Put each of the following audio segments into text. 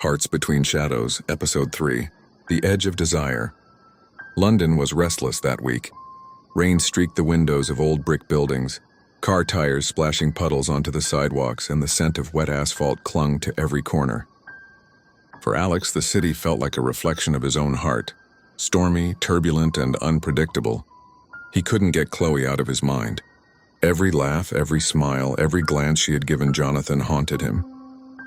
Hearts Between Shadows, Episode 3, The Edge of Desire. London was restless that week. Rain streaked the windows of old brick buildings, car tires splashing puddles onto the sidewalks, and the scent of wet asphalt clung to every corner. For Alex, the city felt like a reflection of his own heart, stormy, turbulent, and unpredictable. He couldn't get Chloe out of his mind. Every laugh, every smile, every glance she had given Jonathan haunted him.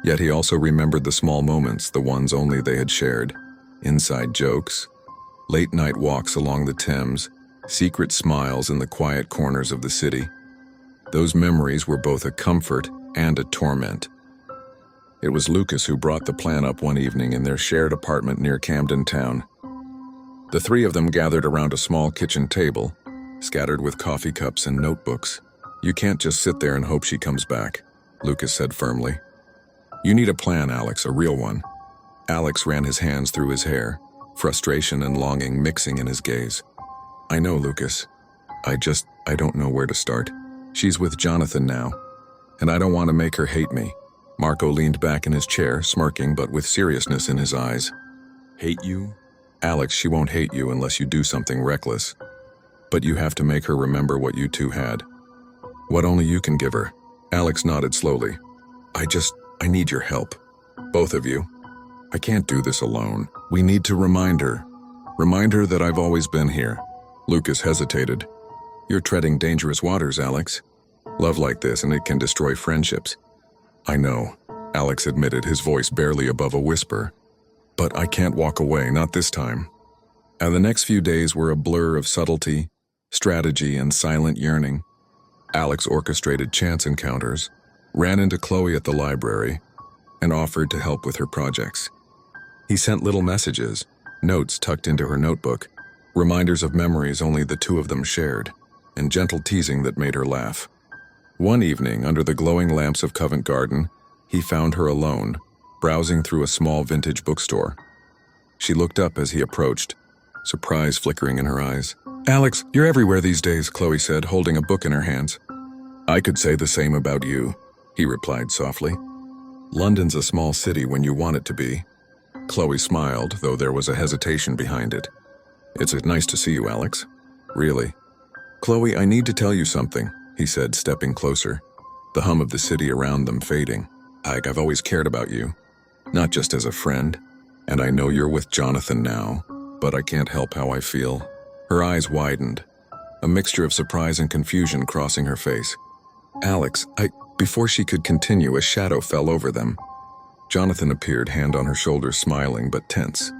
Yet he also remembered the small moments, the ones only they had shared. Inside jokes, late-night walks along the Thames, secret smiles in the quiet corners of the city. Those memories were both a comfort and a torment. It was Lucas who brought the plan up one evening in their shared apartment near Camden Town. The three of them gathered around a small kitchen table, scattered with coffee cups and notebooks. "You can't just sit there and hope she comes back," Lucas said firmly. "You need a plan, Alex, a real one." Alex ran his hands through his hair, frustration and longing mixing in his gaze. "I know, Lucas. I don't know where to start. She's with Jonathan now, and I don't want to make her hate me." Marco leaned back in his chair, smirking but with seriousness in his eyes. "Hate you? Alex, she won't hate you unless you do something reckless. But you have to make her remember what you two had. What only you can give her." Alex nodded slowly. I need your help. Both of you. I can't do this alone. We need to remind her. Remind her that I've always been here." Lucas hesitated. "You're treading dangerous waters, Alex. Love like this, and it can destroy friendships." "I know," Alex admitted, his voice barely above a whisper. "But I can't walk away, not this time." And the next few days were a blur of subtlety, strategy, and silent yearning. Alex orchestrated chance encounters, ran into Chloe at the library, and offered to help with her projects. He sent little messages, notes tucked into her notebook, reminders of memories only the two of them shared, and gentle teasing that made her laugh. One evening, under the glowing lamps of Covent Garden, he found her alone, browsing through a small vintage bookstore. She looked up as he approached, surprise flickering in her eyes. "Alex, you're everywhere these days," Chloe said, holding a book in her hands. "I could say the same about you," he replied softly. "London's a small city when you want it to be." Chloe smiled, though there was a hesitation behind it. "It's nice to see you, Alex. Really." "Chloe, I need to tell you something," he said, stepping closer, the hum of the city around them fading. "I've always cared about you, not just as a friend, and I know you're with Jonathan now, but I can't help how I feel." Her eyes widened, a mixture of surprise and confusion crossing her face. "Alex, Before she could continue, a shadow fell over them. Jonathan appeared, hand on her shoulder, smiling but tense.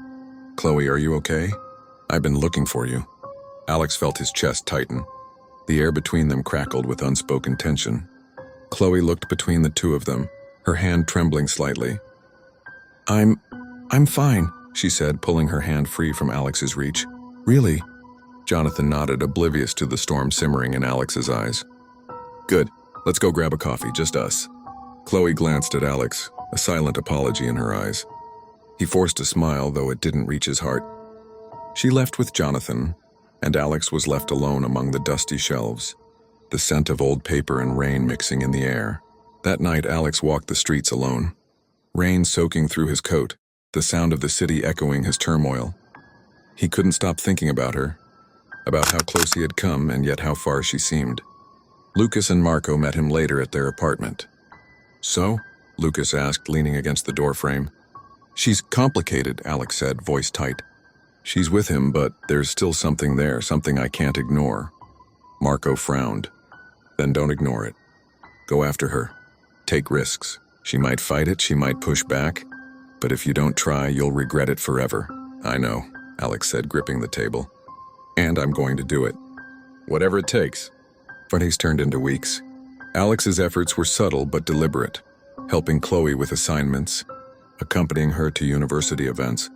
"Chloe, are you okay? I've been looking for you." Alex felt his chest tighten. The air between them crackled with unspoken tension. Chloe looked between the two of them, her hand trembling slightly. I'm fine," she said, pulling her hand free from Alex's reach. "Really?" Jonathan nodded, oblivious to the storm simmering in Alex's eyes. "Good. Let's go grab a coffee, just us." Chloe glanced at Alex, a silent apology in her eyes. He forced a smile, though it didn't reach his heart. She left with Jonathan, and Alex was left alone among the dusty shelves, the scent of old paper and rain mixing in the air. That night, Alex walked the streets alone, rain soaking through his coat, the sound of the city echoing his turmoil. He couldn't stop thinking about her, about how close he had come and yet how far she seemed. Lucas and Marco met him later at their apartment. "So?" Lucas asked, leaning against the doorframe. "She's complicated," Alex said, voice tight. "She's with him, but there's still something there, something I can't ignore." Marco frowned. "Then don't ignore it. Go after her. Take risks. She might fight it, she might push back, but if you don't try, you'll regret it forever." "I know," Alex said, gripping the table. "And I'm going to do it. Whatever it takes." Fridays turned into weeks. Alex's efforts were subtle but deliberate, helping Chloe with assignments, accompanying her to university events,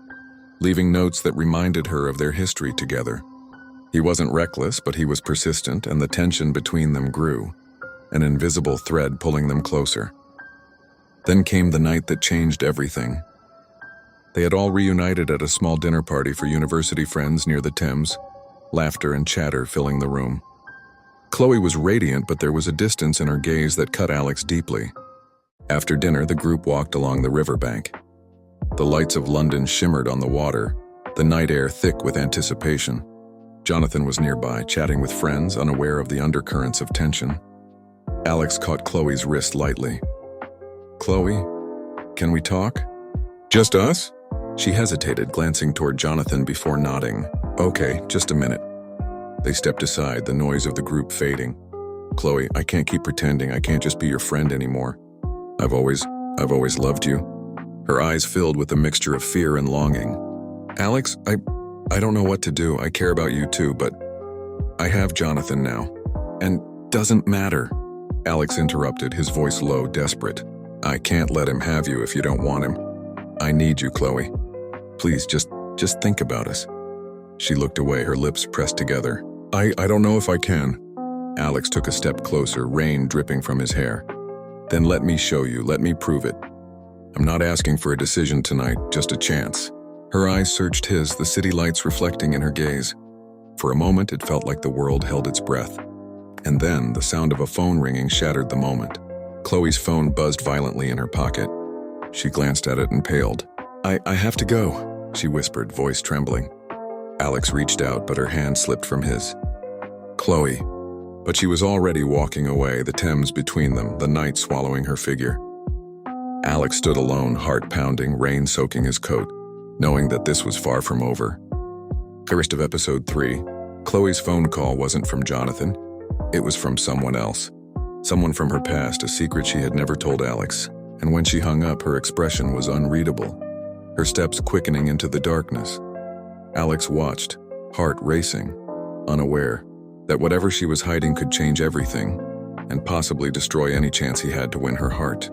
leaving notes that reminded her of their history together. He wasn't reckless, but he was persistent, and the tension between them grew, an invisible thread pulling them closer. Then came the night that changed everything. They had all reunited at a small dinner party for university friends near the Thames, laughter and chatter filling the room. Chloe was radiant, but there was a distance in her gaze that cut Alex deeply. After dinner, the group walked along the riverbank. The lights of London shimmered on the water, the night air thick with anticipation. Jonathan was nearby, chatting with friends, unaware of the undercurrents of tension. Alex caught Chloe's wrist lightly. "Chloe, can we talk?" "Just us?" She hesitated, glancing toward Jonathan before nodding. "Okay, just a minute." They stepped aside, the noise of the group fading. "Chloe, I can't keep pretending. I can't just be your friend anymore. I've always loved you." Her eyes filled with a mixture of fear and longing. "Alex, I don't know what to do. I care about you too, but I have Jonathan now. And doesn't matter." Alex interrupted, his voice low, desperate. "I can't let him have you if you don't want him. I need you, Chloe. Please, just think about us." She looked away, her lips pressed together. I don't know if I can." Alex took a step closer, rain dripping from his hair. "Then let me show you, let me prove it. I'm not asking for a decision tonight, just a chance." Her eyes searched his, the city lights reflecting in her gaze. For a moment, it felt like the world held its breath. And then, the sound of a phone ringing shattered the moment. Chloe's phone buzzed violently in her pocket. She glanced at it and paled. I have to go," she whispered, voice trembling. Alex reached out, but her hand slipped from his. "Chloe." But she was already walking away, the Thames between them, the night swallowing her figure. Alex stood alone, heart pounding, rain soaking his coat, knowing that this was far from over. The rest of episode 3, Chloe's phone call wasn't from Jonathan. It was from someone else. Someone from her past, a secret she had never told Alex. And when she hung up, her expression was unreadable, her steps quickening into the darkness. Alex watched, heart racing, unaware that whatever she was hiding could change everything and possibly destroy any chance he had to win her heart.